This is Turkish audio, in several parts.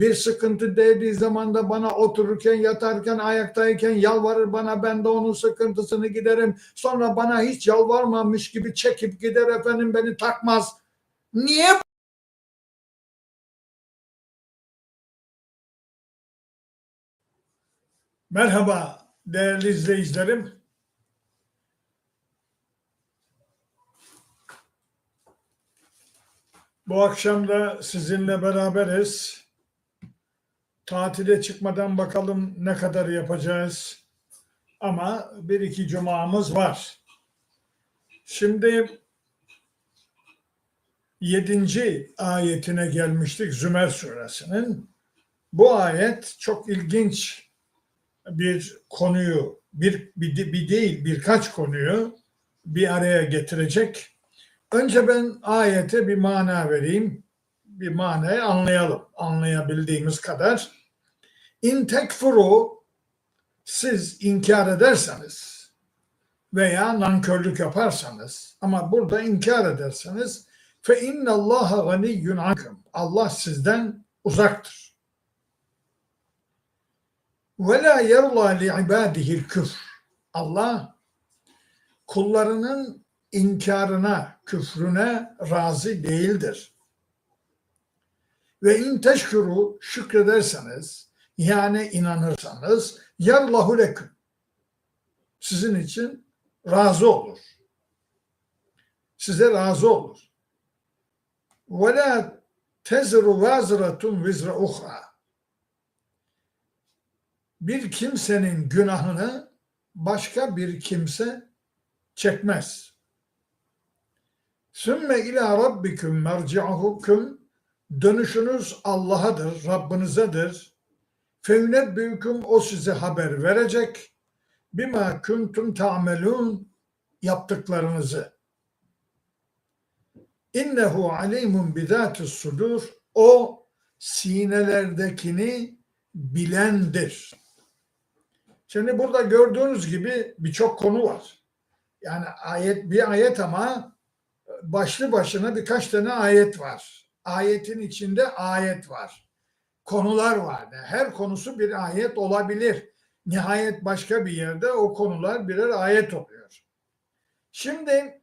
Bir sıkıntı değdiği zaman da bana otururken, yatarken, ayaktayken yalvarır bana, ben de onun sıkıntısını giderim. Sonra bana hiç yalvarmamış gibi çekip gider, efendim beni takmaz. Niye? Merhaba değerli izleyicilerim. Bu akşam da sizinle beraberiz. Tatile çıkmadan bakalım ne kadar yapacağız. Ama bir iki cumamız var. Şimdi 7. ayetine gelmiştik Zümer suresinin. Bu ayet çok ilginç bir konuyu, bir değil birkaç konuyu bir araya getirecek. Önce ben ayete bir mana vereyim. Bir manayı anlayalım. Anlayabildiğimiz kadar. İn tekfuru, siz inkar ederseniz veya nankörlük yaparsanız, ama burada inkar ederseniz, fe innallaha ganiyyun ankum, Allah sizden uzaktır. Ve la yerla li ibadihil küfr, Allah kullarının inkarına, küfrüne razı değildir. Ve in teşkuru, şükrederseniz, yani inanırsanız, yerlahu leküm, sizin için razı olur. Size razı olur. Ve la tezru vaziratun vizra uhra, bir kimsenin günahını başka bir kimse çekmez. Sümme ila rabbikum merci'ukum, dönüşünüz Allah'adır, Rabbinizedir. Feyunebbiukum, o size haber verecek. Bima kuntum ta'melun, yaptıklarınızı. İnnehu alimun bizatis sudur, o sinelerdekini bilendir. Şimdi burada gördüğünüz gibi birçok konu var. Yani bir ayet ama başlı başına birkaç tane ayet var. Ayetin içinde ayet var. Konular var. Her konusu bir ayet olabilir. Nihayet başka bir yerde o konular birer ayet oluyor. Şimdi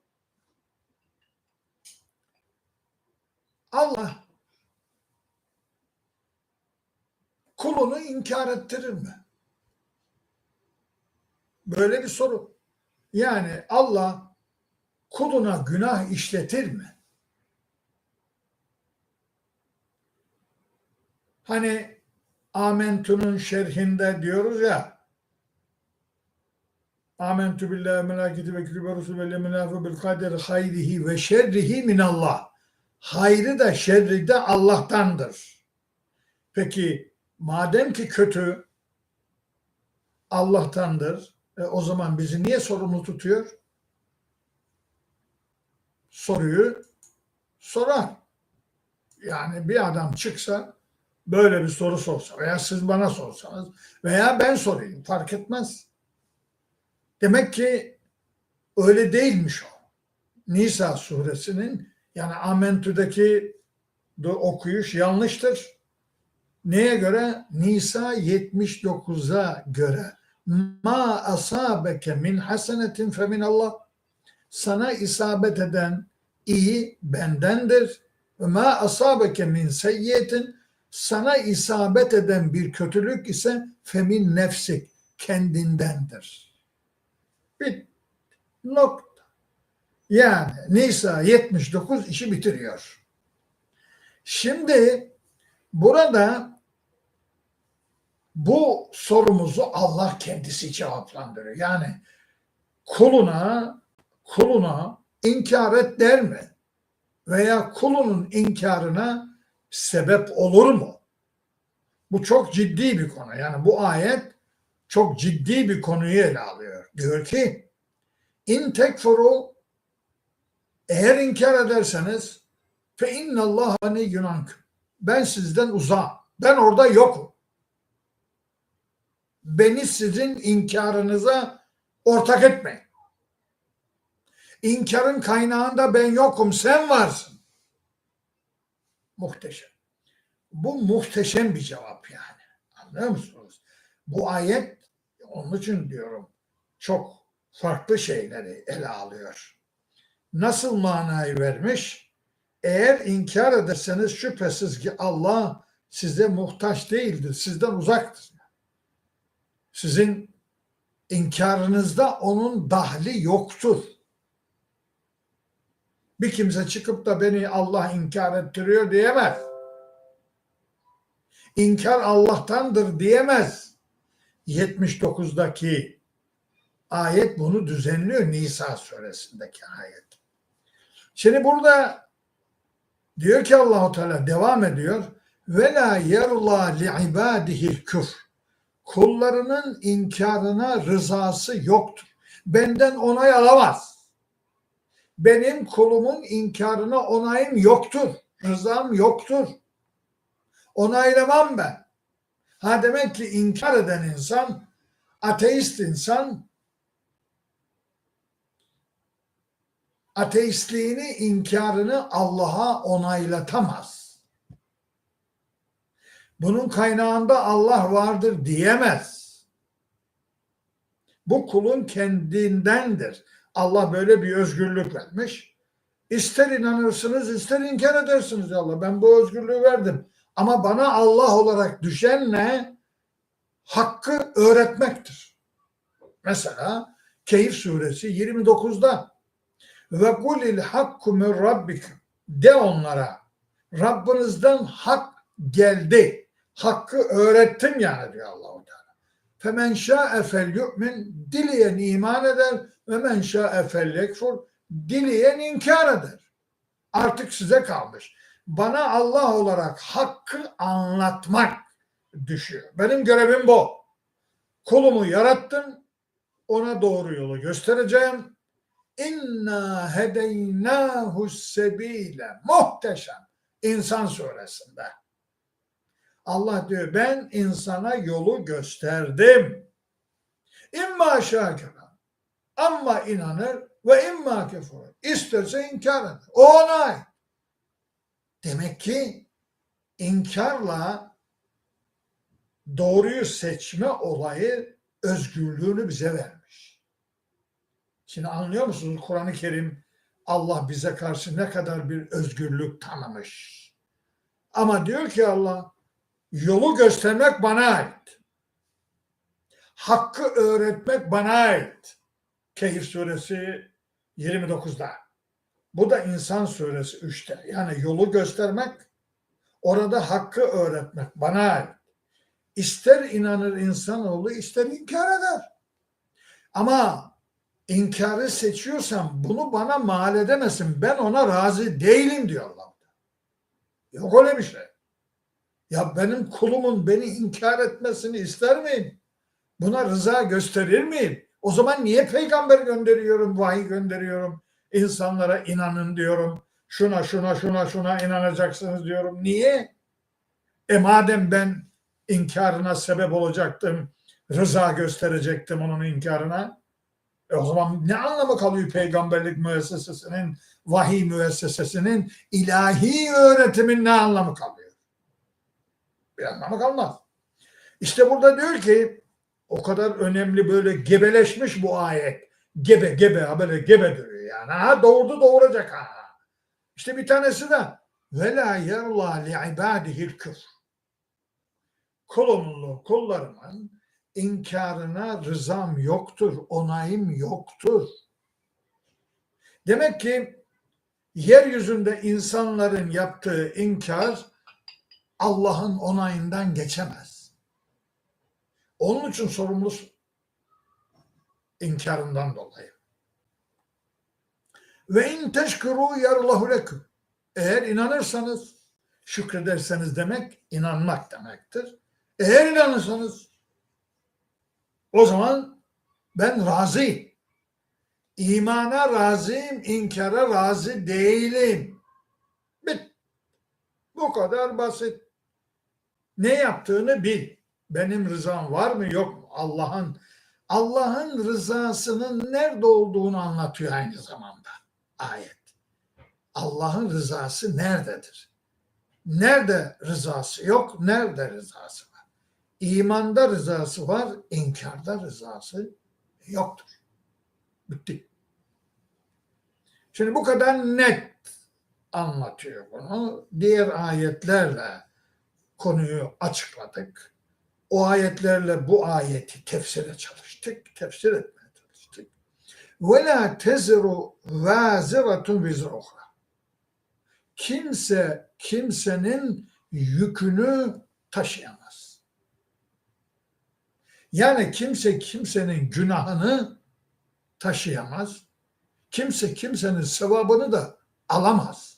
Allah kulunu inkar ettirir mi? Böyle bir soru. Yani Allah kuluna günah işletir mi? Hani Amentu'nun şerhinde diyoruz ya, Amentu billahi melâketi ve kütübe rusul ve leminâfu bil kaderi hayrihi ve şerrihi minallah. Hayrı da şerri de Allah'tandır. Peki madem ki kötü Allah'tandır, o zaman bizi niye sorumlu tutuyor? Soruyu sorar. Yani bir adam çıksa böyle bir soru sorsa veya siz bana sorsanız veya ben sorayım, fark etmez. Demek ki öyle değilmiş o. Nisa suresinin, yani Amentu'daki okuyuş yanlıştır. Neye göre? Nisa 79'a göre. Ma asabeke min hasenetin fe min Allah. Sana isabet eden iyi bendendir. Ve ma asabeke min seyyiyetin, sana isabet eden bir kötülük ise femin nefsik, kendindendir. Bir nokta. Yani Nisa 79 işi bitiriyor. Şimdi burada bu sorumuzu Allah kendisi cevaplandırıyor. Yani kuluna inkar et der mi? Veya kulunun inkarına sebep olur mu? Bu çok ciddi bir konu. Yani bu ayet çok ciddi bir konuyu ele alıyor. Diyor ki İn tekfuru, eğer inkar ederseniz, fe innallaha ganiyyun ankum, ben sizden uzağım. Ben orada yokum. Beni sizin inkarınıza ortak etmeyin. İnkarın kaynağında ben yokum, sen varsın. Muhteşem. Bu muhteşem bir cevap yani. Anlıyor musunuz? Bu ayet onun için diyorum çok farklı şeyleri ele alıyor. Nasıl manayı vermiş? Eğer inkar ederseniz şüphesiz ki Allah size muhtaç değildir, sizden uzaktır. Sizin inkarınızda onun dahli yoktur. Bir kimse çıkıp da beni Allah inkar ettiriyor diyemez. İnkar Allah'tandır diyemez. 79'daki ayet bunu düzenliyor, Nisa suresindeki ayet. Şimdi burada diyor ki Allah-u Teala devam ediyor. Ve la yerla li ibadihi'l küfr. Kullarının inkarına rızası yoktur. Benden onay alamaz. Benim kulumun inkarına onayım yoktur. Rızam yoktur. Onaylamam ben. Ha demek ki inkar eden insan, ateist insan, ateistliğini, inkarını Allah'a onaylatamaz. Bunun kaynağında Allah vardır diyemez. Bu kulun kendindendir. Allah böyle bir özgürlük vermiş. İster inanırsınız, ister inkar edersiniz Allah. Ben bu özgürlüğü verdim. Ama bana Allah olarak düşen ne? Hakkı öğretmektir. Mesela Kehf suresi 29'da ve kulil hakku min rabbikum, de onlara Rabbinizden hak geldi. Hakkı öğrettim yani diyor Allah-u Teala. Femen şa'e fel yu'min, dileyen iman eder ve men şa'e fel yekfur, dileyen inkar eder. Artık size kalmış. Bana Allah olarak hakkı anlatmak düşüyor. Benim görevim bu. Kulumu yarattım, ona doğru yolu göstereceğim. İnna hedeynahu sebile. Muhteşem. İnsan suresinde. Allah diyor ben insana yolu gösterdim. İmma şakira. Amma inanır ve imma kefur. İsterse inkar eder. O ona ait. Demek ki inkarla doğruyu seçme olayı özgürlüğünü bize vermiş. Şimdi anlıyor musunuz? Kur'an-ı Kerim Allah bize karşı ne kadar bir özgürlük tanımış. Ama diyor ki Allah yolu göstermek bana ait. Hakkı öğretmek bana ait. Kehf suresi 29'da. Bu da İnsan suresi 3'te. Yani yolu göstermek, orada hakkı öğretmek bana ait. İster inanır insanoğlu, ister inkar eder. Ama inkarı seçiyorsam bunu bana mal edemesin. Ben ona razı değilim diyor Allah. Yok öyle bir şey. Ya benim kulumun beni inkar etmesini ister miyim? Buna rıza gösterir miyim? O zaman niye peygamber gönderiyorum, vahiy gönderiyorum? İnsanlara inanın diyorum. Şuna inanacaksınız diyorum. Niye? Madem ben inkarına sebep olacaktım, rıza gösterecektim onun inkarına. O zaman ne anlamı kalıyor peygamberlik müessesesinin, vahiy müessesesinin, ilahi öğretimin ne anlamı kalıyor? Bir anlamı kalmaz. İşte burada diyor ki o kadar önemli, böyle gebeleşmiş bu ayet. Gebe böyle gebe duruyor yani. Ha doğurdu doğuracak ha. İşte bir tanesi de ve la yerla li ibadihil küfr. Kullarımın inkarına rızam yoktur, onayım yoktur. Demek ki yeryüzünde insanların yaptığı inkar Allah'ın onayından geçemez. Onun için sorumlusun. İnkarından dolayı. Ve in teşkuru yerlahu leküm. Eğer inanırsanız, şükrederseniz demek inanmak demektir. Eğer inanırsanız o zaman ben razıyım. İmana razıyım, inkara razı değilim. Bu kadar basit. Ne yaptığını bil. Benim rızam var mı yok mu? Allah'ın rızasının nerede olduğunu anlatıyor aynı zamanda ayet. Allah'ın rızası nerededir? Nerede rızası yok, nerede rızası var? İmanda rızası var, inkarda rızası yoktur. Bitti. Şimdi bu kadar net anlatıyor bunu. Diğer ayetlerle konuyu açıkladık. O ayetlerle bu ayeti tefsire çalıştık. Tefsir etmeye çalıştık. وَلَا تَزِرُ وَازِرَةٌ وِزْرَ اُخْرَى. Kimse kimsenin yükünü taşıyamaz. Yani kimse kimsenin günahını taşıyamaz. Kimse kimsenin sevabını da alamaz.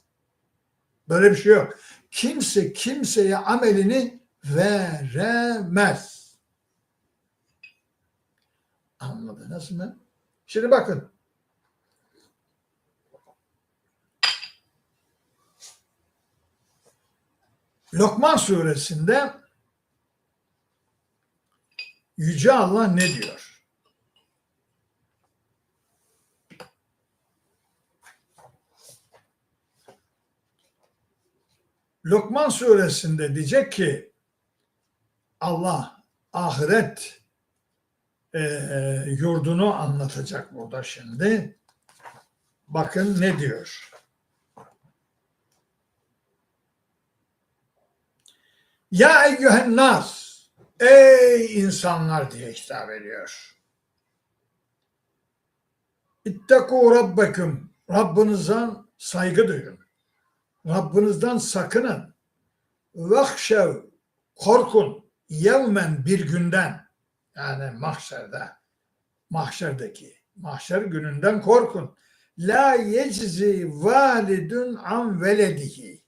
Böyle bir şey yok. Kimse kimseye amelini veremez. Anladınız mı? Şimdi bakın. Lokman suresinde Yüce Allah ne diyor? Lokman suresinde diyecek ki Allah ahiret yurdunu anlatacak burada şimdi. Bakın ne diyor? Ya eyyühen nas, ey insanlar diye hitap ediyor. İttekû rabbekum, Rabbinizden saygı duyun. Rabbinizden sakının. Vahşev, korkun. Yevmen, bir günden, yani mahşer gününden korkun. La yeczi validun an veledihi.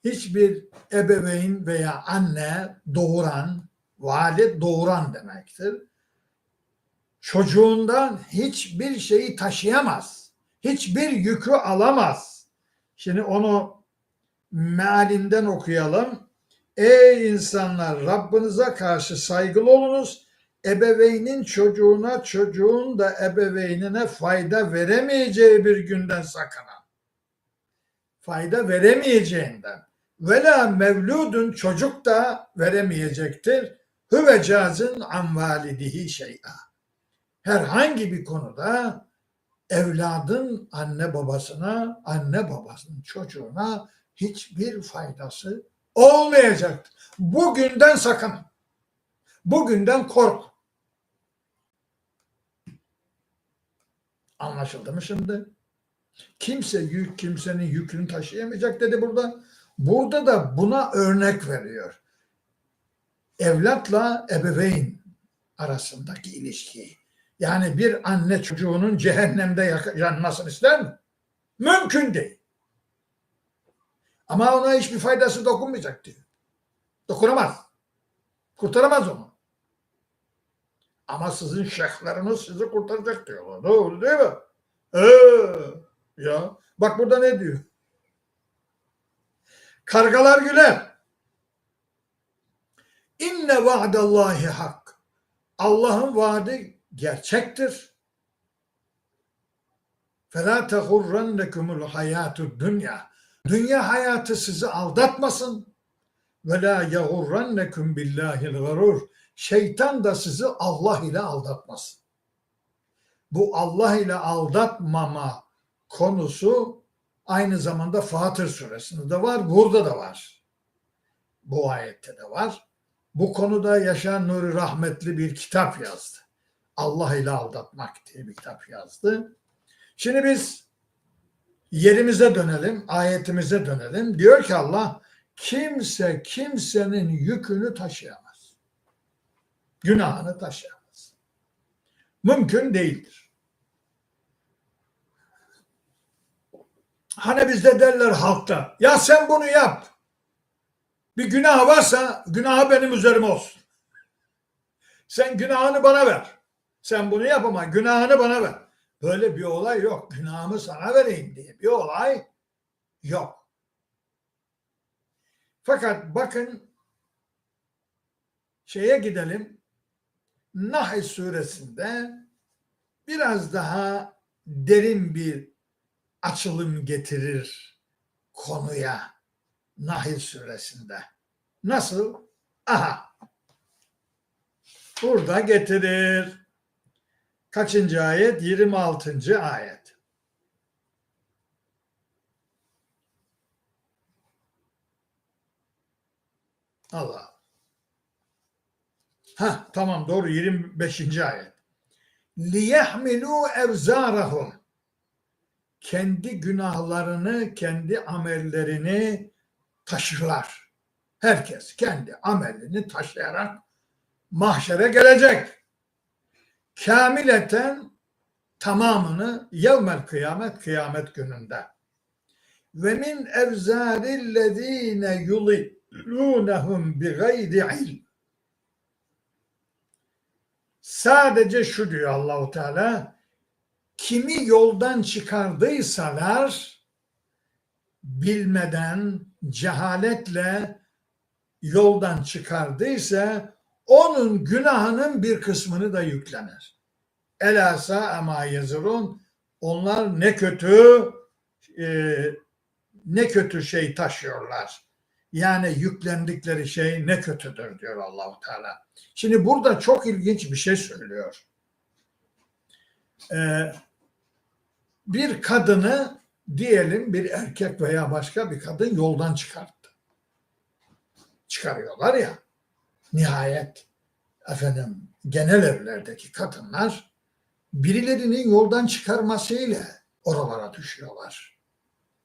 Hiçbir ebeveyn veya anne doğuran, valid doğuran demektir. Çocuğundan hiçbir şeyi taşıyamaz. Hiçbir yükü alamaz. Şimdi onu mealinden okuyalım. Ey insanlar, Rabbinize karşı saygılı olunuz. Ebeveynin çocuğuna, çocuğun da ebeveynine fayda veremeyeceği bir günden sakının. Fayda veremeyeceğinden. Vela mevludun, çocuk da veremeyecektir. Hüve cazın an validihi şey'a. Herhangi bir konuda evladın anne babasına, anne babasının çocuğuna hiçbir faydası olmayacaktır. Bugünden sakın. Bugünden kork. Anlaşıldı mı şimdi? Kimsenin yükünü taşıyamayacak dedi burada. Burada da buna örnek veriyor. Evlatla ebeveyn arasındaki ilişkiyi. Yani bir anne çocuğunun cehennemde yanmasını ister mi? Mümkün değil. Ama ona hiçbir faydası dokunmayacak diyor. Dokunamaz. Kurtaramaz onu. Ama sizin şeyhleriniz sizi kurtaracak diyorlar. Doğru değil mi? Ya bak burada ne diyor? Kargalar güler. İnne va'dallahi hak. Allah'ın vaadi gerçektir. فَلَا تَغُرَّنَّكُمُ الْحَيَاتُ الدُّنْيَا. Dünya hayatı sizi aldatmasın. وَلَا يَغُرَّنَّكُمْ بِاللّٰهِ الْغَرُورِ. Şeytan da sizi Allah ile aldatmasın. Bu Allah ile aldatmama konusu aynı zamanda Fatır suresinde de var, burada da var. Bu ayette de var. Bu konuda Yaşar Nuri rahmetli bir kitap yazdı. Allah ile aldatmak diye bir kitap yazdı. Şimdi biz yerimize dönelim, ayetimize dönelim. Diyor ki Allah, kimse kimsenin yükünü taşıyamaz. Günahını taşıyamaz. Mümkün değildir. Hani bizde derler halkta, ya sen bunu yap. Bir günah varsa günahı benim üzerime olsun. Sen günahını bana ver. Sen bunu yap ama günahını bana ver. Böyle bir olay yok. Günahımı sana vereyim diye bir olay yok. Fakat bakın şeye gidelim. Nahl suresinde biraz daha derin bir açılım getirir konuya Nahl suresinde. Nasıl? Aha. Burada getirir. Kaçıncı ayet? 26. ayet. Allah. Tamam, doğru, 25. ayet. لِيَحْمِلُوا اَوْزَارَهُمْ Kendi günahlarını, kendi amellerini taşırlar. Herkes kendi amelini taşıyarak mahşere gelecek. Kamileten, tamamını, yevmel kıyamet, kıyamet gününde. Ve min evzârillezîne yudillûnehum bighayri ilm. Sadece şu diyor Allahu Teala, kimi yoldan çıkardıysalar, bilmeden, cehaletle yoldan çıkardıysa, onun günahının bir kısmını da yüklenir. Elâ sâ'e mâ yezirûn. Onlar ne kötü şey taşıyorlar. Yani yüklendikleri şey ne kötüdür diyor Allahu Teala. Şimdi burada çok ilginç bir şey söylüyor. Bir kadını, diyelim bir erkek veya başka bir kadın yoldan çıkarttı. Çıkarıyorlar ya. Nihayet genel evlerdeki kadınlar birilerinin yoldan çıkarmasıyla oralara düşüyorlar.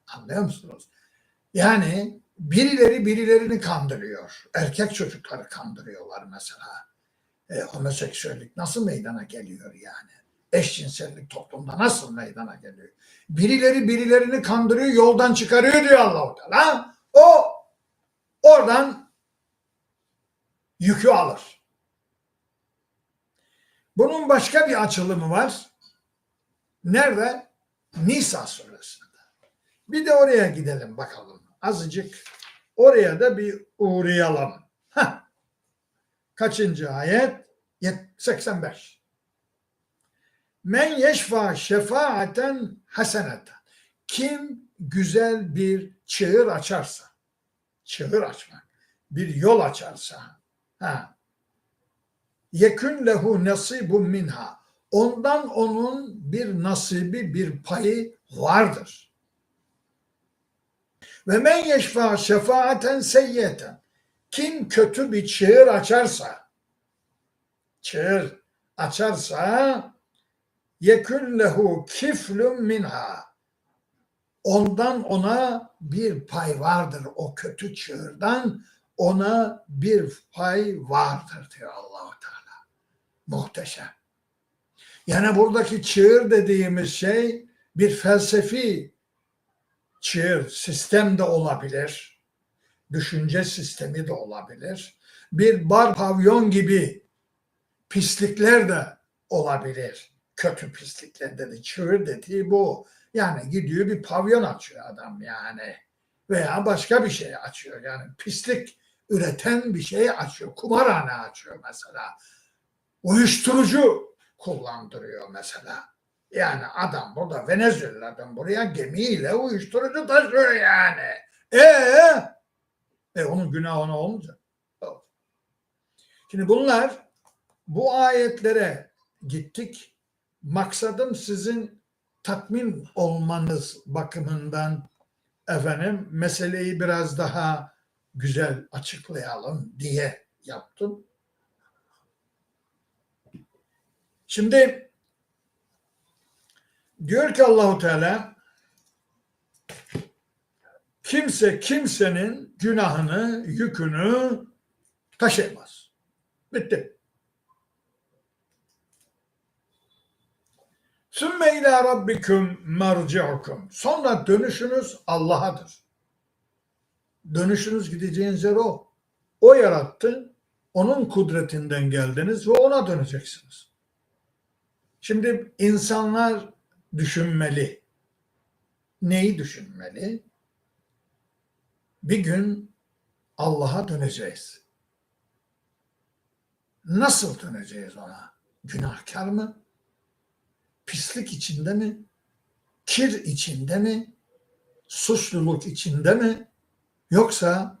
Anlıyor musunuz? Yani birileri birilerini kandırıyor. Erkek çocukları kandırıyorlar mesela. Homoseksüellik nasıl meydana geliyor yani? Eşcinsellik toplumda nasıl meydana geliyor? Birileri birilerini kandırıyor, yoldan çıkarıyor diyor Allah-u Teala. O oradan yükü alır. Bunun başka bir açılımı var. Nerede? Nisa suresinde. Bir de oraya gidelim bakalım. Azıcık oraya da bir uğrayalım. Kaçıncı ayet? 85. Men yeşfa şefaaten haseneten. Kim güzel bir çığır açarsa, çığır açmak, bir yol açarsa, yekün lehu nasibun minha. Ondan onun bir nasibi, bir payı vardır. Ve men yeşfa şefaaten seyyeten. Kim kötü bir çığır açarsa, yekün lehu kiflun minha. Ondan ona bir pay vardır. O kötü çığırdan ona bir pay vardır diyor Allah-u Teala. Muhteşem. Yani buradaki çığır dediğimiz şey bir felsefi çığır, sistem de olabilir. Düşünce sistemi de olabilir. Bir bar pavyon gibi pislikler de olabilir. Kötü pislikler dedi. Çığır dediği bu. Yani gidiyor bir pavyon açıyor adam yani. Veya başka bir şey açıyor. Yani pislik üreten bir şey açıyor. Kumarhane açıyor mesela. Uyuşturucu kullandırıyor mesela. Yani adam burada Venezuela'dan buraya gemiyle uyuşturucu taşıyor yani. Onun günahı ona olmayacak. Şimdi bu ayetlere gittik. Maksadım sizin tatmin olmanız bakımından meseleyi biraz daha güzel açıklayalım diye yaptım. Şimdi diyor ki Allahu Teala, kimse kimsenin günahını, yükünü taşıyamaz. Bitti. Sümme ilâ rabbikum merci'ukum. Sonra dönüşünüz Allah'adır. Dönüşünüz, gideceğiniz yer o. O yarattı. Onun kudretinden geldiniz ve ona döneceksiniz. Şimdi insanlar düşünmeli. Neyi düşünmeli? Bir gün Allah'a döneceğiz. Nasıl döneceğiz ona? Günahkar mı? Pislik içinde mi? Kir içinde mi? suçluluk içinde mi, yoksa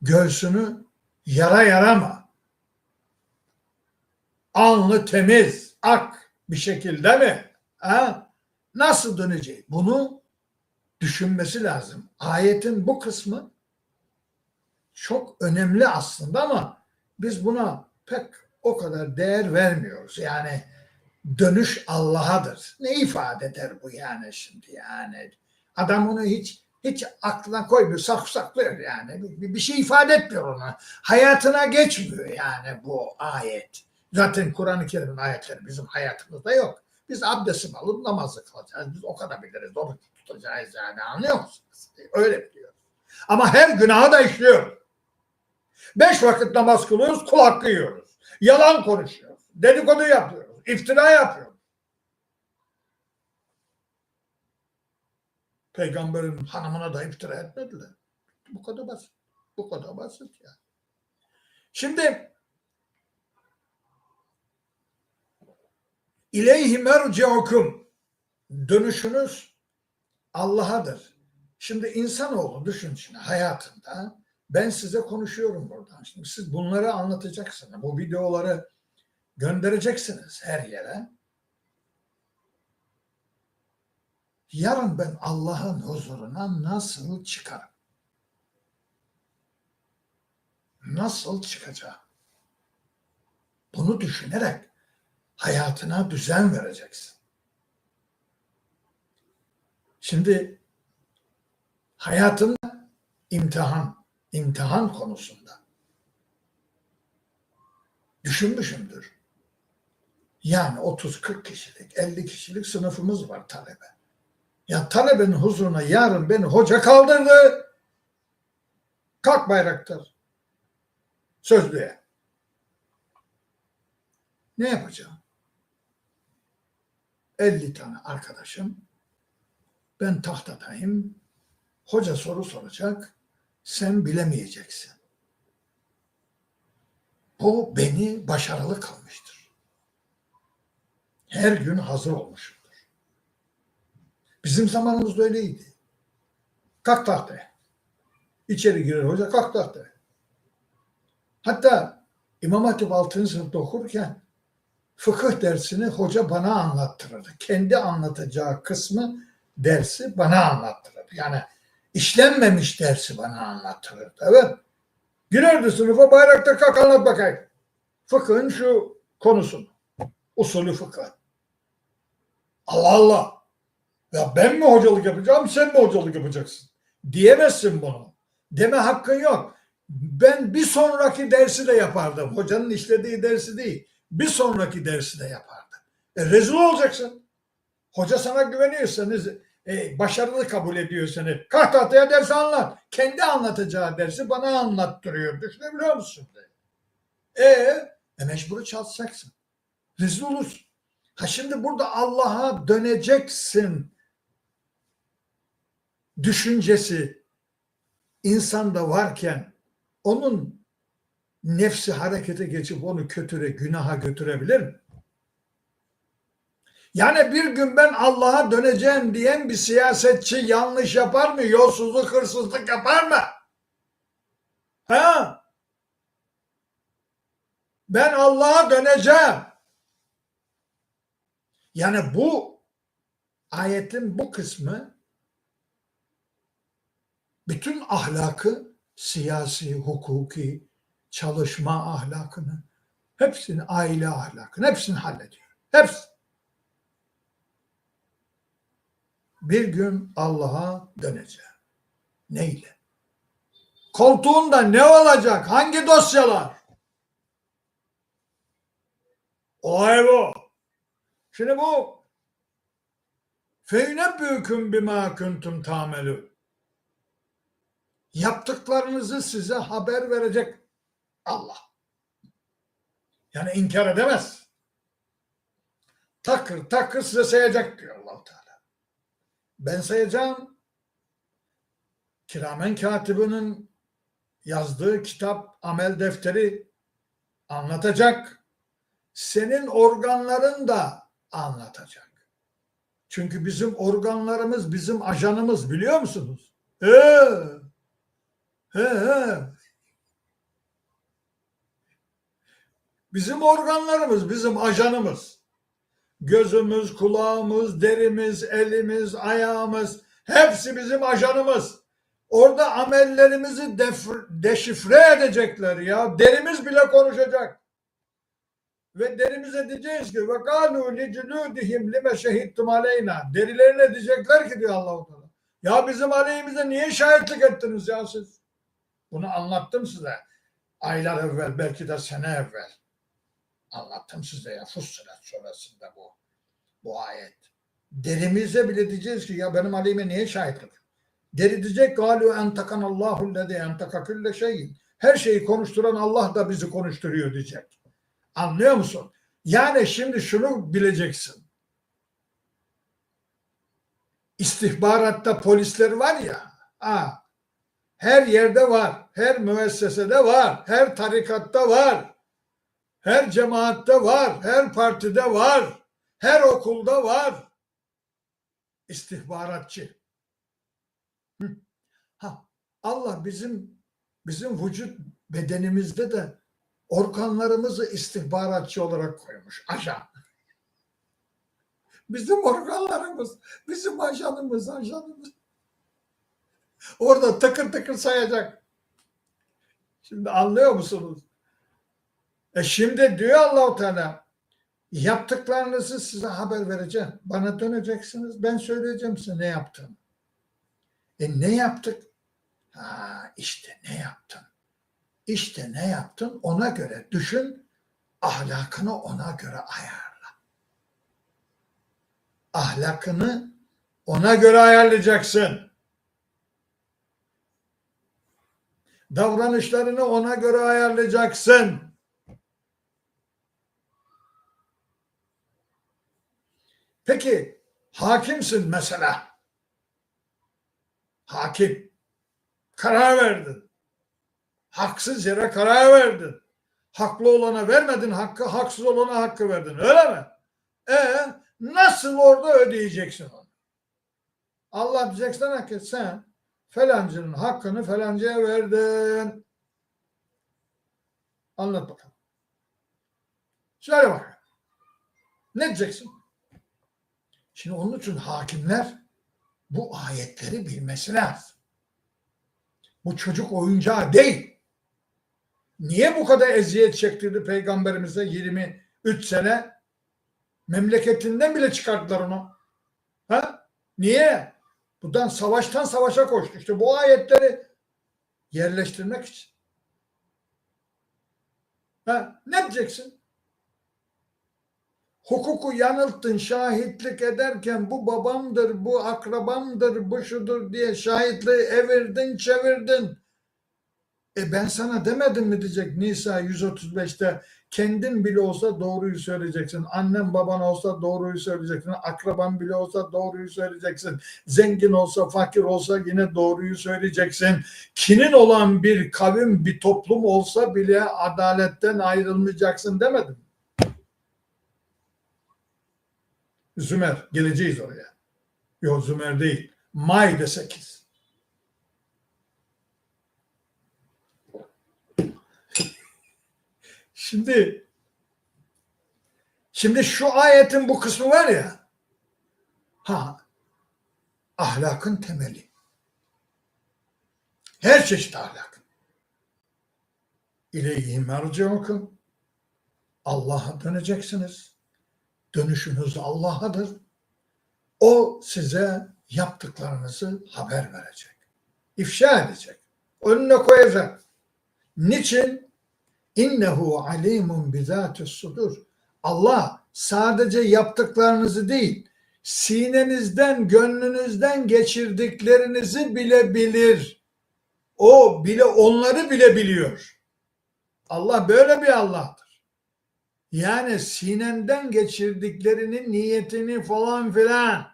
göğsünü yara yara mı, alnı temiz, ak bir şekilde mi? Ha? Nasıl dönecek? Bunu düşünmesi lazım. Ayetin bu kısmı çok önemli aslında ama biz buna pek o kadar değer vermiyoruz. Yani dönüş Allah'adır. Ne ifade eder bu yani şimdi yani? Adam onu hiç aklına koymuyor, saklıyor yani. Bir şey ifade etmiyor ona. Hayatına geçmiyor yani bu ayet. Zaten Kur'an-ı Kerim'in ayetleri bizim hayatımızda yok. Biz abdestimi alıp namazı kılacağız. Biz o kadar biliriz. Oruç tutacağız yani, anlıyor musunuz? Öyle biliyoruz. Ama her günahı da işliyor. 5 vakit namaz kılıyoruz, kul hakkı yiyoruz. Yalan konuşuyoruz. Dedikodu yapıyoruz. İftira yapıyoruz. Peygamberin hanımına da iftira etmediler. Bu kadar basit. Bu kadar basit ya. Şimdi İleyhi merci'ukum, dönüşünüz Allah'adır. Şimdi insanoğlu düşün şimdi hayatında, ben size konuşuyorum buradan. Şimdi siz bunları anlatacaksınız. Bu videoları göndereceksiniz her yere. Yarın ben Allah'ın huzuruna nasıl çıkarım? Nasıl çıkacağım? Bunu düşünerek hayatına düzen vereceksin. Şimdi hayatında imtihan konusunda düşünmüşümdür. Yani 30-40 kişilik, 50 kişilik sınıfımız var talebe. Ya talebenin huzuruna yarın beni hoca kaldırdı. Kalk bayraktar. Sözlüğe. Ne yapacağım? 50 tane arkadaşım. Ben tahtadayım. Hoca soru soracak. Sen bilemeyeceksin. Bu beni başarılı kılmıştır. Her gün hazır olmuşumdur. Bizim zamanımızda öyleydi. Kalk tahtaya. İçeri girer hoca, kalk tahtaya. Hatta İmam Hatip 6. sınıfta okurken fıkıh dersini hoca bana anlattırırdı. Kendi anlatacağı kısmı dersi bana anlattırırdı. Yani işlenmemiş dersi bana anlattırırdı. Evet. Girerdi sınıfa, bayrakta kalk anlat bakayım. Fıkhın şu konusunu. Usulü fıkıh. Allah Allah. Ya ben mi hocalık yapacağım, sen mi hocalık yapacaksın? Diyemezsin bunu. Deme hakkın yok. Ben bir sonraki dersi de yapardım. Hocanın işlediği dersi değil. Bir sonraki dersi de yapardım. Rezil olacaksın. Hoca sana güveniyorsanız, başarılı kabul ediyor seni. Kalk tahtaya ders anlat. Kendi anlatacağı dersi bana anlattırıyor. Düşünebiliyor musun? Mecbur çalışacaksın. Rezil olursun. Ha şimdi burada Allah'a döneceksin düşüncesi insanda varken onun nefsi harekete geçip onu günaha götürebilir mi? Yani bir gün ben Allah'a döneceğim diyen bir siyasetçi yanlış yapar mı? Yolsuzluk, hırsızlık yapar mı? Ha? Ben Allah'a döneceğim. Yani bu ayetin bu kısmı bütün ahlakı, siyasi, hukuki, çalışma ahlakını, hepsini, aile ahlakını, hepsini hallediyor. Hepsi. Bir gün Allah'a döneceğim. Neyle? Koltuğunda ne olacak? Hangi dosyalar? Olay bu. Şimdi bu فَيُنَبِّئُكُمْ بِمَا كُنْتُمْ تَعْمَلُونَ, yaptıklarınızı size haber verecek Allah. Yani inkar edemez. Takır takır size sayacak diyor Allah-u Teala. Ben sayacağım. Kiramen katibinin yazdığı kitap, amel defteri anlatacak. Senin organların da anlatacak. Çünkü bizim organlarımız bizim ajanımız, biliyor musunuz? He, he, he. Bizim organlarımız, bizim ajanımız. Gözümüz, kulağımız, derimiz, elimiz, ayağımız hepsi bizim ajanımız. Orada amellerimizi deşifre edecekler ya. Derimiz bile konuşacak. Ve derimize diyeceğiz ki ve kâlû licülûdihim lime şehittum aleyna. Derilerine diyecekler ki diyor Allah-u Teala. Ya bizim aleyhimize niye şahitlik ettiniz ya siz? Bunu anlattım size. Aylar evvel, belki de sene evvel. Anlattım size ya. Fussilet suresinde bu ayet. Derimize bile diyeceğiz ki ya benim aleyhime niye şahitlik? Deri diyecek gâlû entakanallâhu lezî entaka külle şeyin. Her şeyi konuşturan Allah da bizi konuşturuyor diyecek. Anlıyor musun? Yani şimdi şunu bileceksin. İstihbaratta polisler var ya, her yerde var, her müessesede var, her tarikatta var, her cemaatte var, her partide var, her okulda var. İstihbaratçı. Allah bizim vücut bedenimizde de organlarımızı istihbaratçı olarak koymuş. Ajan. Bizim organlarımız, bizim ajanımız. Orada tıkır tıkır sayacak. Şimdi anlıyor musunuz? Şimdi diyor Allah-u Teala, yaptıklarınızı size haber vereceğim. Bana döneceksiniz. Ben söyleyeceğim size ne yaptım. Ne yaptık? İşte ne yaptın? İşte ne yaptın? Ona göre düşün, ahlakını ona göre ayarla. Ahlakını ona göre ayarlayacaksın. Davranışlarını ona göre ayarlayacaksın. Peki hakimsin mesela. Hakim. Karar verdin. Haksız yere karar verdin. Haklı olana vermedin hakkı, haksız olana hakkı verdin. Öyle mi? Nasıl orada ödeyeceksin onu? Allah diyecek sana ki sen falancının hakkını falancaya verdin. Anlat bakalım. Söyle bakalım. Ne diyeceksin? Şimdi onun için hakimler bu ayetleri bilmesi lazım. Bu çocuk oyuncağı değil. Niye bu kadar eziyet çektirdi Peygamberimize 23 sene? Memleketinden bile çıkarttılar onu. Niye? Buradan savaştan savaşa koştu. İşte bu ayetleri yerleştirmek için. Ne diyeceksin? Hukuku yanılttın, şahitlik ederken bu babamdır, bu akrabamdır, bu şudur diye şahitliği evirdin, çevirdin. Ben sana demedim mi diyecek Nisa 135'te, kendin bile olsa doğruyu söyleyeceksin. Annen baban olsa doğruyu söyleyeceksin. Akraban bile olsa doğruyu söyleyeceksin. Zengin olsa fakir olsa yine doğruyu söyleyeceksin. Kinin olan bir kavim, bir toplum olsa bile adaletten ayrılmayacaksın demedim. Zümer, geleceğiz oraya. Yok Zümer değil. Maide 8. Şimdi şu ayetin bu kısmı var ya, ahlakın temeli. Her çeşit ahlak. İleyhi merciukum. Allah'a döneceksiniz. Dönüşünüz Allah'adır. O size yaptıklarınızı haber verecek. İfşa edecek. Önüne koyacak. Niçin? İnnehu alimun bizatis sudur. Allah sadece yaptıklarınızı değil, sinenizden, gönlünüzden geçirdiklerinizi bile bilir. O bile onları bile biliyor. Allah böyle bir Allah'tır. Yani sinenden geçirdiklerinin niyetini falan filan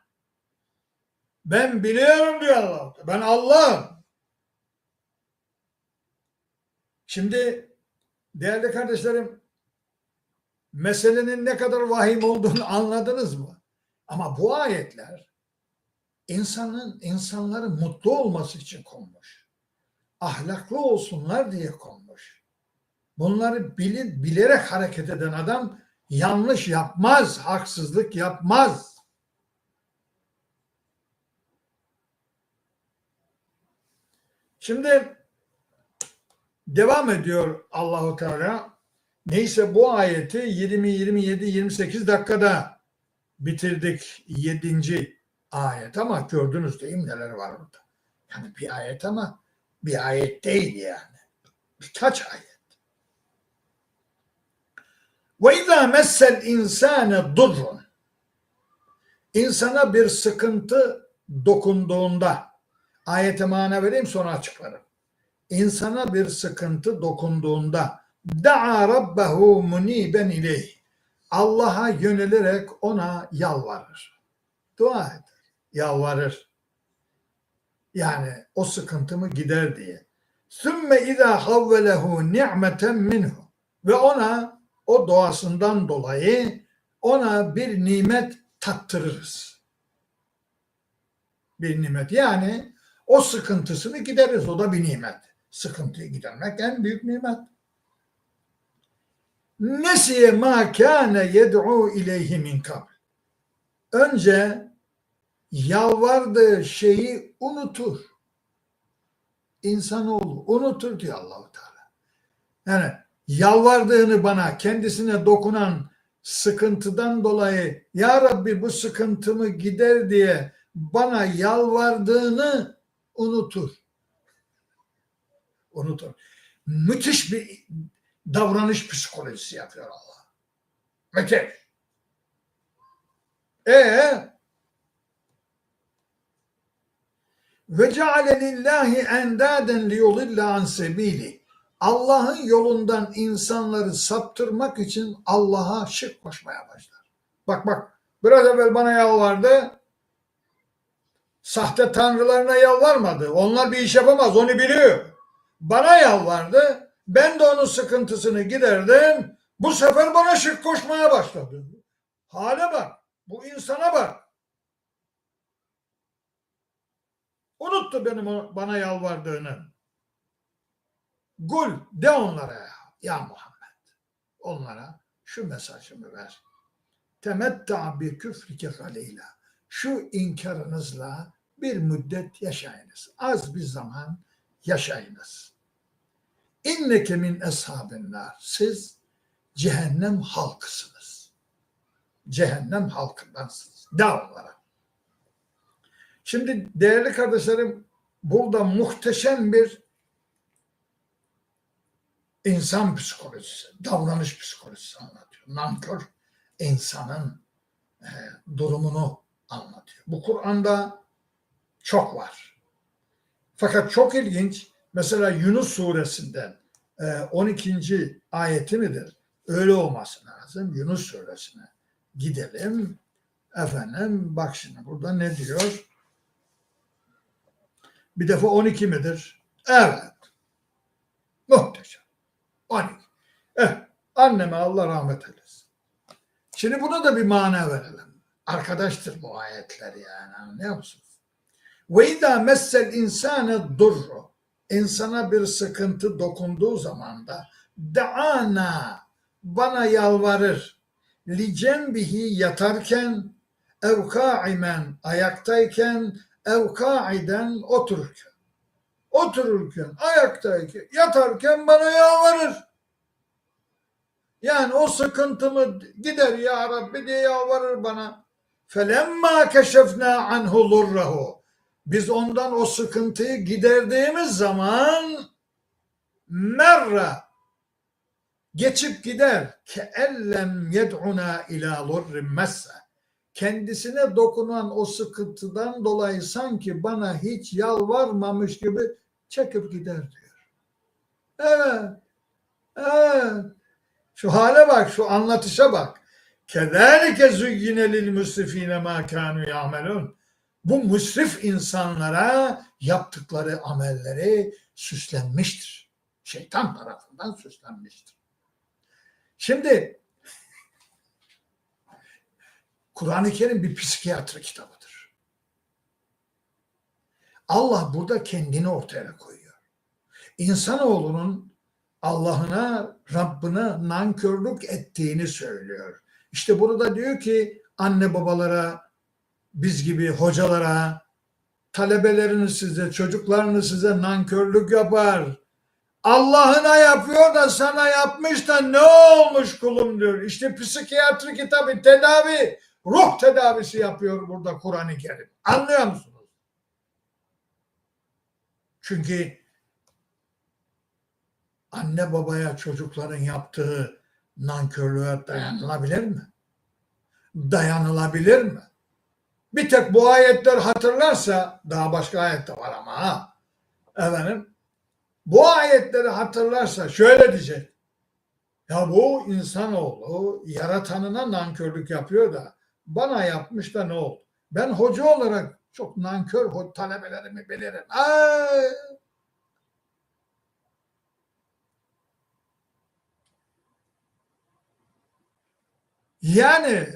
ben biliyorum diyor Allah. Ben Allah'ım. Şimdi değerli kardeşlerim, meselenin ne kadar vahim olduğunu anladınız mı? Ama bu ayetler insanların mutlu olması için konmuş. Ahlaklı olsunlar diye konmuş. Bunları bilerek hareket eden adam yanlış yapmaz, haksızlık yapmaz. Şimdi devam ediyor Allahu Teala. Neyse bu ayeti 20, 27, 28 dakikada bitirdik 7. ayet ama gördünüz değil mi neler var orada. Yani bir ayet ama bir ayet değil yani. Birkaç ayet. Ve izâ messel insâne durrun. İnsana bir sıkıntı dokunduğunda, ayete mana vereyim sonra açıklarım. İnsana bir sıkıntı dokunduğunda da'a rabbehu muniben ileyh. Allah'a yönelerek ona yalvarır. Dua eder. Yalvarır. Yani o sıkıntımı gider diye. Sümme izâ havvelehu ni'meten minhu. Ve ona o doğasından dolayı ona bir nimet tattırırız. Bir nimet. Yani o sıkıntısını gideriz. O da bir nimet. Sıkıntıyı gidermek en büyük nimet. Nesiye ma kâne yed'u ileyhi min kabl. Önce yalvardığı şeyi unutur. İnsanoğlu unutur diyor Allah-u Teala. Yani yalvardığını bana, kendisine dokunan sıkıntıdan dolayı ya Rabbi bu sıkıntımı gider diye bana yalvardığını unutur. Unutur. Müthiş bir davranış psikolojisi yapıyor Allah. Müthiş. Ve ceale lillahi endaden liyudilla an sebili. Allah'ın yolundan insanları saptırmak için Allah'a şirk koşmaya başlar. Bak biraz evvel bana yalvardı. Sahte tanrılarına yalvarmadı. Onlar bir iş yapamaz, onu biliyor. Bana yalvardı. Ben de onun sıkıntısını giderdim. Bu sefer bana şirk koşmaya başladı. Hale bak. Bu insana bak. Unuttu bana yalvardığını. Kul de onlara ya Muhammed. Onlara şu mesajımı ver. Temetta bi küfrike galeyla. Şu inkarınızla bir müddet yaşayınız. Az bir zaman yaşayınız. İnneke min eshabinler. Siz cehennem halkısınız. Cehennem halkındansınız. De onlara. Şimdi değerli kardeşlerim burada muhteşem bir insan psikolojisi, davranış psikolojisi anlatıyor. Nankör insanın durumunu anlatıyor. Bu Kur'an'da çok var. Fakat çok ilginç. Mesela Yunus suresinden 12. ayeti midir? Öyle olması lazım. Yunus suresine gidelim. Efendim bak şimdi burada ne diyor? Bir defa 12 midir? Evet. Muhteşem. 12. Anneme Allah rahmet eylesin. Şimdi buna da bir mana verelim. Arkadaştır bu ayetler yani. Anlıyor musunuz? Ve izâ messel insâne durru. İnsana bir sıkıntı dokunduğu zaman da da'ana bana yalvarır. Li cembihi yatarken ev kâ'imen ayaktayken ev kâ'iden otururken. Otururken, ayaktayken, yatarken bana yalvarır. Yani o sıkıntımı gider ya Rabbi diye yalvarır bana. Felemma keşefna anhu lurrahu. Biz ondan o sıkıntıyı giderdiğimiz zaman merra geçip gider. Keellem yed'una ila lurrim messe. Kendisine dokunan o sıkıntıdan dolayı sanki bana hiç yalvarmamış gibi çekip gider diyor. Evet. Evet. Şu hale bak, şu anlatışa bak. Kezalike zuyyine lil musrifine ma kanu ya'melun. Bu musrif insanlara yaptıkları amelleri süslenmiştir. Şeytan tarafından süslenmiştir. Şimdi Kur'an-ı Kerim bir psikiyatri kitabıdır. Allah burada kendini ortaya koyuyor. İnsanoğlunun Allah'ına, Rabbine nankörlük ettiğini söylüyor. İşte burada diyor ki anne babalara, biz gibi hocalara, talebeleriniz size, çocuklarınız size nankörlük yapar. Allah'ına yapıyor da sana yapmış da ne olmuş kulum diyor. İşte psikiyatri kitabı tedavi, ruh tedavisi yapıyor burada Kur'an-ı Kerim. Anlıyor musunuz? Çünkü anne babaya çocukların yaptığı nankörlüğe dayanılabilir mi? Dayanılabilir mi? Bir tek bu ayetler hatırlarsa, daha başka ayet de var ama ha, efendim, bu ayetleri hatırlarsa şöyle diyecek: ya bu insanoğlu yaratanına nankörlük yapıyor da bana yapmış da ne oldu? Ben hoca olarak çok nankör talebelerimi bilirim. Yani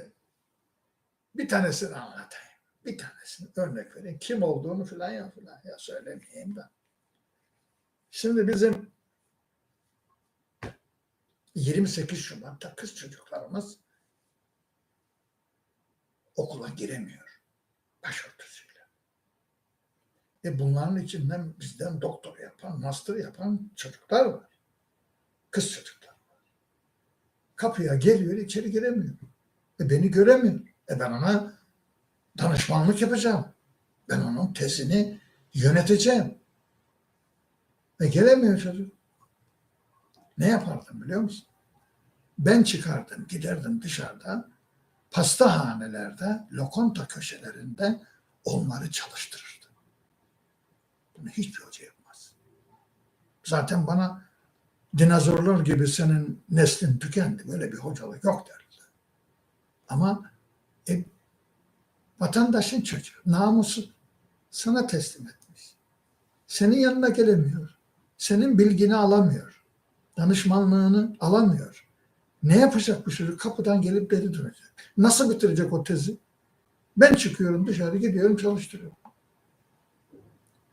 bir tanesini anlatayım. Bir tanesini örnek vereyim. Kim olduğunu filan ya söylemeyeyim de. Şimdi bizim 28 Şubat'ta kız çocuklarımız okula giremiyor başörtüsüyle. Bunların içinden bizden doktor yapan, master yapan çocuklar var. Kız çocuklar var. Kapıya geliyor, içeri giremiyor. Beni göremiyor. Ben ona danışmanlık yapacağım. Ben onun tezini yöneteceğim. Gelemiyor çocuk. Ne yapardım biliyor musun? Ben çıkardım, giderdim dışarıda, pastahanelerde, lokanta köşelerinde onları çalıştırırdım. Bunu hiçbir hoca yapmaz. Zaten bana dinozorlar gibi senin neslin tükendi, böyle bir hocalık yok derler. Ama vatandaşın çocuğu, namusu sana teslim etmiş. Senin yanına gelemiyor. Senin bilgini alamıyor. Danışmanlığını alamıyor. Ne yapacak bu çocuk? Kapıdan gelip geri dönecek. Nasıl bitirecek o tezi? Ben çıkıyorum dışarı, gidiyorum, çalıştırıyorum.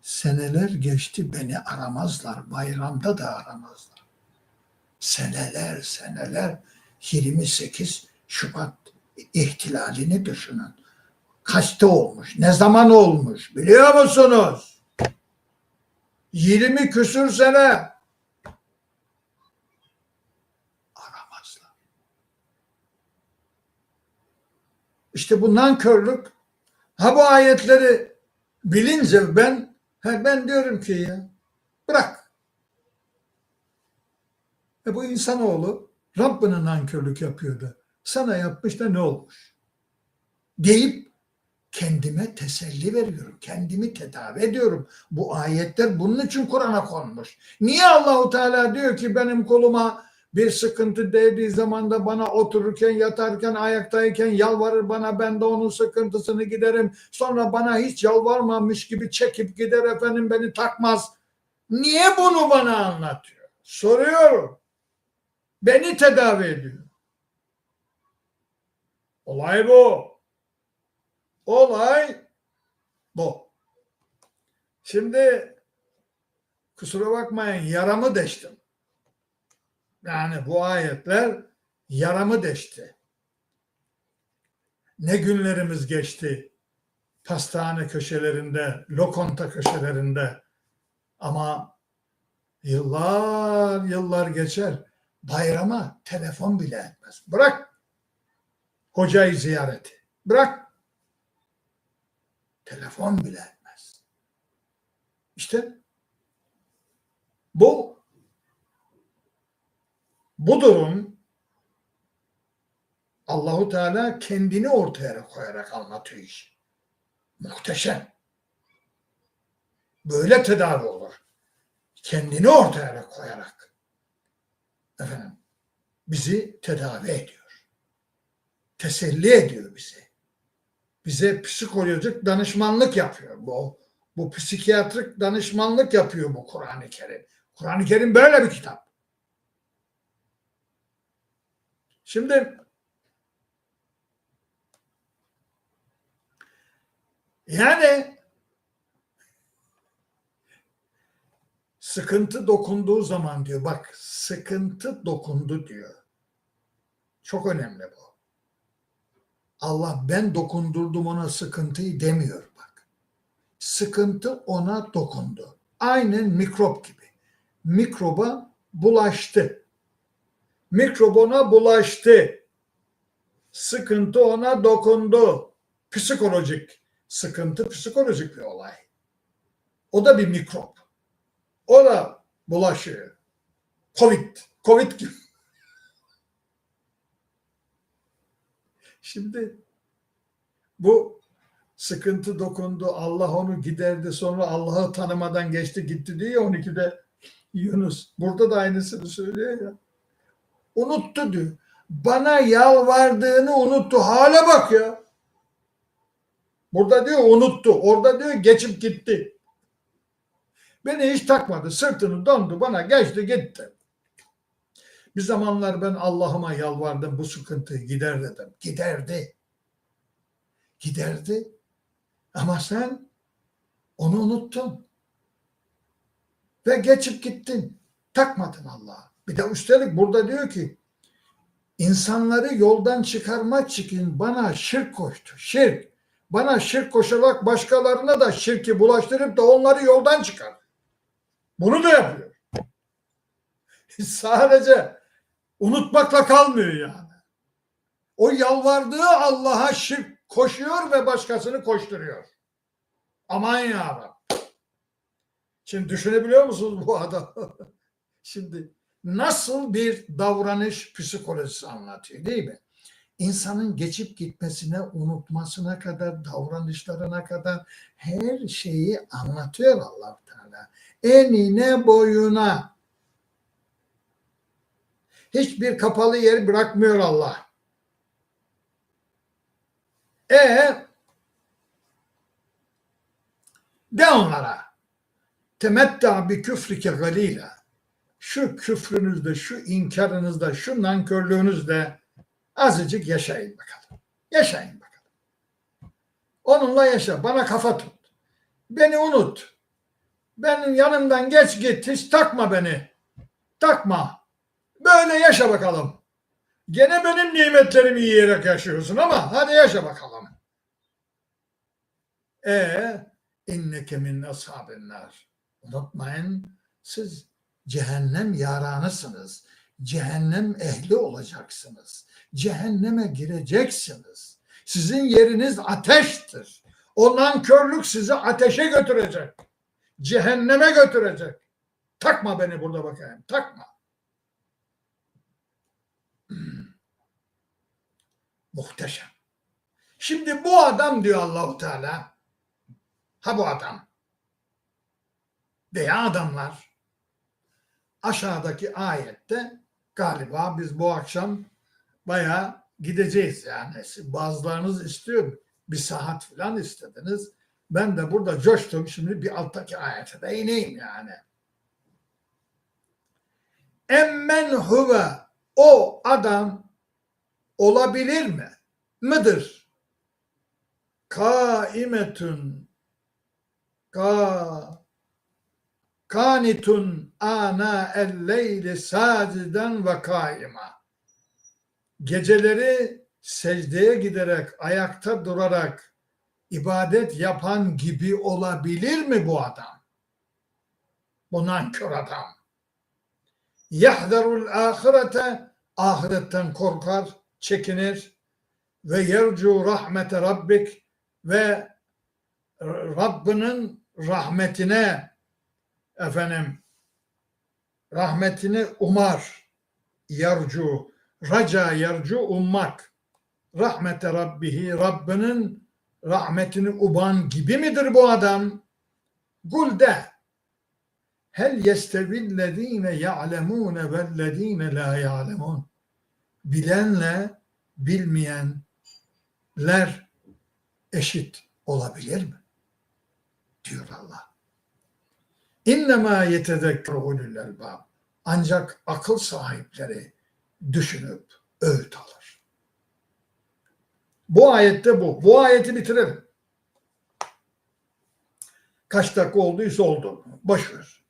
Seneler geçti, beni aramazlar. Bayramda da aramazlar. Seneler 28 Şubat ihtilalini düşünün. Kaçta olmuş? Ne zaman olmuş? Biliyor musunuz? 20 küsür sene aramazlar. İşte bu nankörlük. Ha, bu ayetleri bilince ben diyorum ki ya bırak. Bu insanoğlu Rabbine nankörlük yapıyor da sana yapmış da ne olmuş? Deyip kendime teselli veriyorum. Kendimi tedavi ediyorum. Bu ayetler bunun için Kur'an'a konmuş. Niye Allahu Teala diyor ki benim koluma bir sıkıntı değdiği zaman da bana otururken, yatarken, ayaktayken yalvarır bana, ben de onun sıkıntısını giderim. Sonra bana hiç yalvarmamış gibi çekip gider, efendim beni takmaz. Niye bunu bana anlatıyor? Soruyorum. Beni tedavi ediyor. Olay bu. Olay bu. Şimdi kusura bakmayın, yaramı deştim. Yani bu ayetler yaramı deşti. Ne günlerimiz geçti pastane köşelerinde, lokanta köşelerinde, ama yıllar geçer, bayrama telefon bile etmez. Bırak hocayı ziyareti, bırak telefon bile etmez. İşte bu durum Allahu Teala kendini ortaya koyarak anlatıyor iş. Muhteşem. Böyle tedavi olur. Kendini ortaya koyarak efendim bizi tedavi ediyor. Teselli ediyor bizi. Bize psikolojik danışmanlık yapıyor. Bu psikiyatrik danışmanlık yapıyor bu Kur'an-ı Kerim. Kur'an-ı Kerim böyle bir kitap. Şimdi yani sıkıntı dokunduğu zaman diyor, bak sıkıntı dokundu diyor. Çok önemli bu. Allah ben dokundurdum ona sıkıntıyı demiyor bak. Sıkıntı ona dokundu. Aynen mikrop gibi. Mikroba bulaştı. Mikrop ona bulaştı. Sıkıntı ona dokundu. Psikolojik sıkıntı, psikolojik bir olay. O da bir mikrop. O da bulaşıyor. Covid gibi. Şimdi bu sıkıntı dokundu, Allah onu giderdi, sonra Allah'ı tanımadan geçti gitti diyor 12'de Yunus. Burada da aynısını söylüyor ya. Unuttu diyor. Bana yalvardığını unuttu. Hale bak ya. Burada diyor unuttu. Orada diyor geçip gitti. Beni hiç takmadı. Sırtını döndü bana geçti gitti. Bir zamanlar ben Allah'ıma yalvardım bu sıkıntıyı gider dedim. Giderdi. Giderdi. Ama sen onu unuttun. Ve geçip gittin. Takmadın Allah'a. Bir de üstelik burada diyor ki insanları yoldan çıkarmak için bana şirk koştu. Şirk. Bana şirk koşarak başkalarına da şirki bulaştırıp da onları yoldan çıkar. Bunu da yapıyor. Sadece unutmakla kalmıyor yani. O yalvardığı Allah'a şirk koşuyor ve başkasını koşturuyor. Aman ya. Şimdi düşünebiliyor musunuz bu adam? Şimdi nasıl bir davranış psikolojisi anlatıyor değil mi? İnsanın geçip gitmesine, unutmasına kadar, davranışlarına kadar her şeyi anlatıyor Allah Teala. Enine boyuna. Hiçbir kapalı yer bırakmıyor Allah. De onlara temetta bi küfrike galila. Şu küfrünüzde, şu inkarınızda, şu nankörlüğünüzde azıcık yaşayın bakalım. Yaşayın bakalım. Onunla yaşa. Bana kafa tut. Beni unut. Benim yanımdan geç git. Hiç takma beni. Takma. Böyle yaşa bakalım. Gene benim nimetlerimi yiyerek yaşıyorsun ama hadi yaşa bakalım. İnneke min ashabin nar. Unutmayın siz cehennem yaranısınız. Cehennem ehli olacaksınız. Cehenneme gireceksiniz. Sizin yeriniz ateştir. O nankörlük sizi ateşe götürecek. Cehenneme götürecek. Takma beni burada bakayım. Takma. Muhteşem. Şimdi bu adam diyor Allah-u Teala, bu adam veya adamlar aşağıdaki ayette galiba biz bu akşam bayağı gideceğiz yani. Bazılarınız istiyor bir saat falan istediniz. Ben de burada coştum. Şimdi bir alttaki ayete de ineyim yani. Emmen huve o adam olabilir mi? Mıdır? Kaimetun kanitun ana el-leyli saciden ve kaima. Geceleri secdeye giderek, ayakta durarak ibadet yapan gibi olabilir mi bu adam? Bu nankör adam. Yahzarul ahirete, ahiretten korkar, çekinir ve yercu rahmete rabbik ve Rabbinin rahmetini umar. Yercu, raca yercu ummak. Rahmete rabbihi, Rabbinin rahmetini uman gibi midir bu adam? Kul de hel yestevillezine ya'lemune vellezine la ya'lemun. Bilenle bilmeyenler eşit olabilir mi? Diyor Allah. İnnemâ yetezekkeru ulul elbâb. Ancak akıl sahipleri düşünüp öğüt alır. Bu ayette bu. Bu ayeti bitirelim. Kaç dakika olduysa oldu. Boş ver.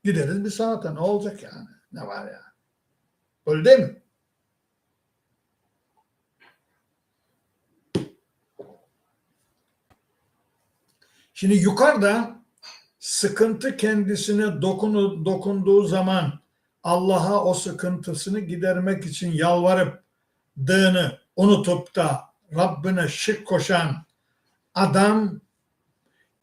Gideriz bir sanata, ne olacak yani? Ne var ya? Öyle değil mi? Şimdi yukarıda sıkıntı kendisine dokunduğu zaman Allah'a o sıkıntısını gidermek için yalvarıp dığını unutup da Rabbine şirk koşan adam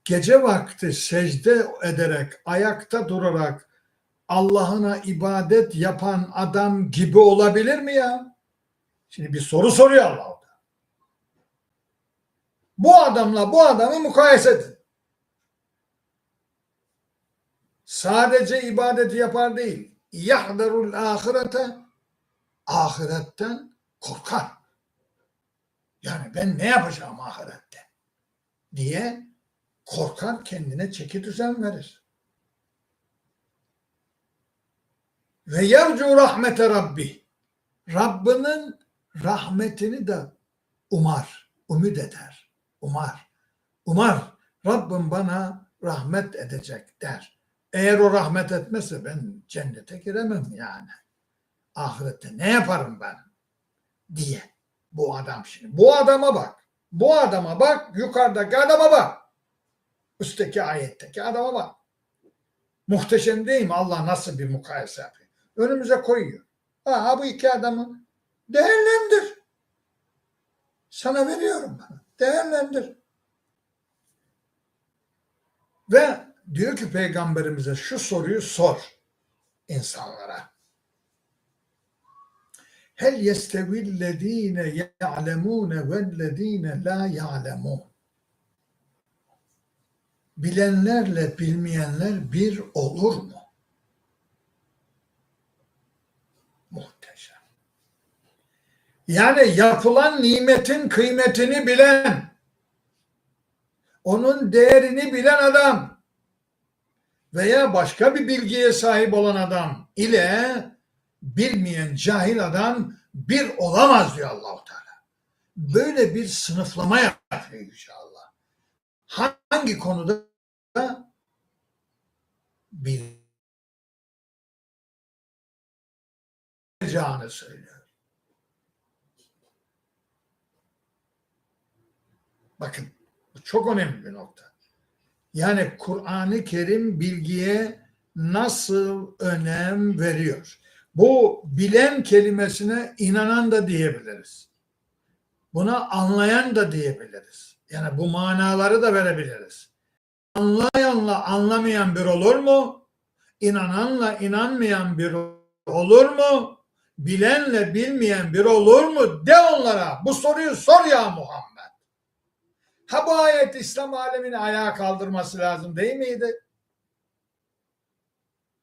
gece vakti secde ederek, ayakta durarak Allah'ına ibadet yapan adam gibi olabilir mi ya? Şimdi bir soru soruyor Allah. Bu adamla bu adamı mukayese edin. Sadece ibadeti yapar değil. Yahderul ahirete, ahiretten korkar. Yani ben ne yapacağım ahirette diye korkar, kendine çeki düzen verir. Ve yercu rahmete Rabbi. Rabbinin rahmetini de ümit eder. Umar. Rabbim bana rahmet edecek der. Eğer o rahmet etmezse ben cennete giremem yani. Ahirette ne yaparım ben diye. Bu adam şimdi. Bu adama bak. Bu adama bak. Yukarıdaki adama bak. Üstteki ayetteki adama bak. Muhteşem değil mi? Allah nasıl bir mukayese yapıyor? Önümüze koyuyor. Ha, bu iki adamı değerlendir. Sana veriyorum bana. Değerlendir. Ve diyor ki peygamberimize şu soruyu sor insanlara. Hel yestevillezine ya'lemune vellezine la ya'lemun. Bilenlerle bilmeyenler bir olur mu? Muhteşem. Yani yapılan nimetin kıymetini bilen, onun değerini bilen adam veya başka bir bilgiye sahip olan adam ile bilmeyen cahil adam bir olamaz diyor Allah-u Teala. Böyle bir sınıflama yapıyor Yüce Allah. Hangi konuda bileceğini söylüyor. Bakın bu çok önemli bir nokta. Yani Kur'an-ı Kerim bilgiye nasıl önem veriyor? Bu bilen kelimesine inanan da diyebiliriz. Buna anlayan da diyebiliriz. Yani bu manaları da verebiliriz. Anlayanla anlamayan bir olur mu? İnananla inanmayan bir olur mu? Bilenle bilmeyen bir olur mu? De onlara. Bu soruyu sor ya Muhammed. Ha, bu ayet İslam alemini ayağa kaldırması lazım değil miydi?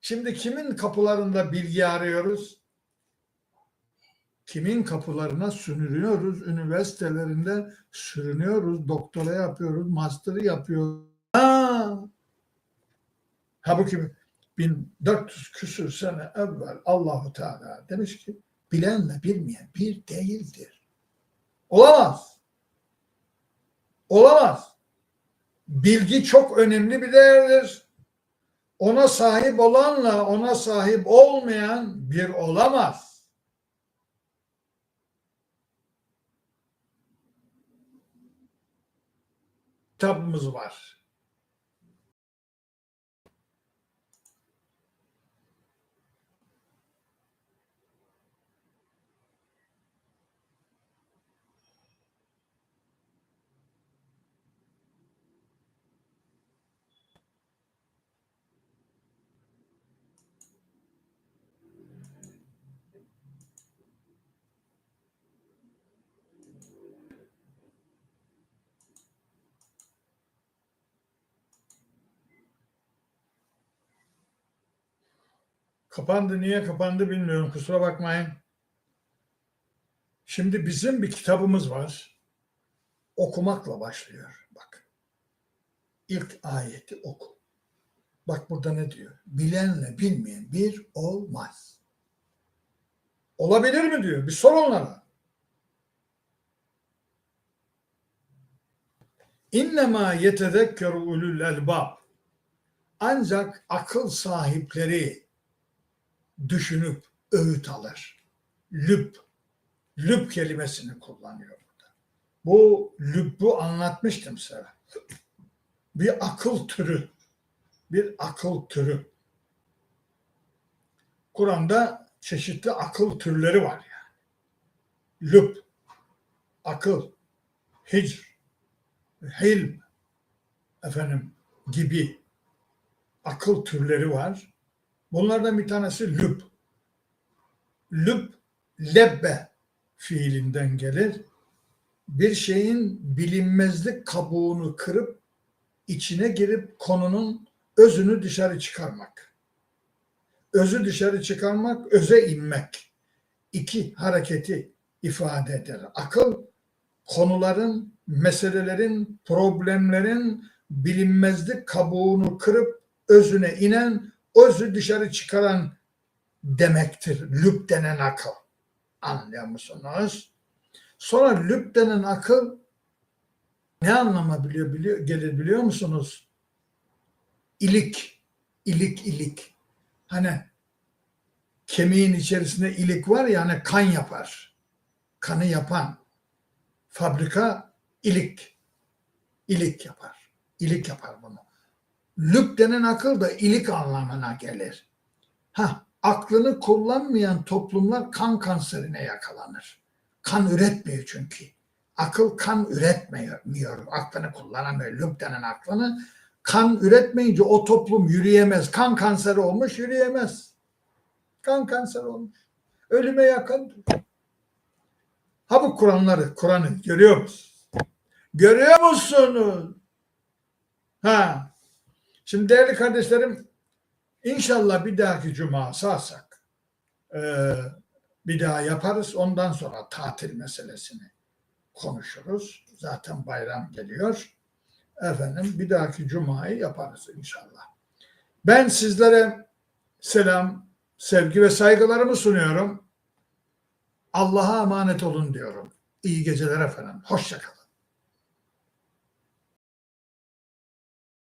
Şimdi kimin kapılarında bilgi arıyoruz? Kimin kapılarına sürünüyoruz? Üniversitelerinde sürünüyoruz, doktora yapıyoruz, master'ı yapıyoruz. Halbuki 1400 küsur sene evvel Allahu Teala demiş ki bilenle bilmeyen bir değildir. Olamaz. Olamaz. Bilgi çok önemli bir değerdir. Ona sahip olanla ona sahip olmayan bir olamaz. Kitabımız var. Kapandı. Niye kapandı bilmiyorum. Kusura bakmayın. Şimdi bizim bir kitabımız var. Okumakla başlıyor. Bak. İlk ayeti oku. Bak burada ne diyor? Bilenle bilmeyen bir olmaz. Olabilir mi diyor. Bir sor onlara. İnnemâ yetezekkeru ulul elbab. Ancak akıl sahipleri düşünüp öğüt alır. Lüb kelimesini kullanıyor burada. Bu lübbü anlatmıştım size. Bir akıl türü. Bir akıl türü. Kur'an'da çeşitli akıl türleri var yani. Lüb, akıl, hicr, hilm, gibi akıl türleri var. Bunlardan bir tanesi lüb. Lüb, lebbe fiilinden gelir. Bir şeyin bilinmezlik kabuğunu kırıp içine girip konunun özünü dışarı çıkarmak. Özü dışarı çıkarmak, öze inmek. İki hareketi ifade eder. Akıl, konuların, meselelerin, problemlerin bilinmezlik kabuğunu kırıp özüne inen, özü dışarı çıkaran demektir. Lüb denen akıl. Anlıyor musunuz? Sonra lüb denen akıl ne anlama gelir biliyor musunuz? İlik. İlik. Hani kemiğin içerisinde ilik var ya, hani kan yapar. Kanı yapan fabrika ilik. İlik yapar. İlik yapar bunu. Lüb denen akıl da ilik anlamına gelir. Aklını kullanmayan toplumlar kan kanserine yakalanır. Kan üretmiyor çünkü. Akıl kan üretmiyor. Aklını kullanamıyor. Lüb denen aklını. Kan üretmeyince o toplum yürüyemez. Kan kanseri olmuş, yürüyemez. Kan kanseri olmuş. Ölüme yakındır. Bu Kur'an'ı görüyor musunuz? Görüyor musunuz? Şimdi değerli kardeşlerim, İnşallah bir dahaki cuma sağsak bir daha yaparız. Ondan sonra tatil meselesini konuşuruz. Zaten bayram geliyor. Bir dahaki cumayı yaparız inşallah. Ben sizlere selam, sevgi ve saygılarımı sunuyorum. Allah'a emanet olun diyorum. İyi geceler efendim. Hoşça kalın.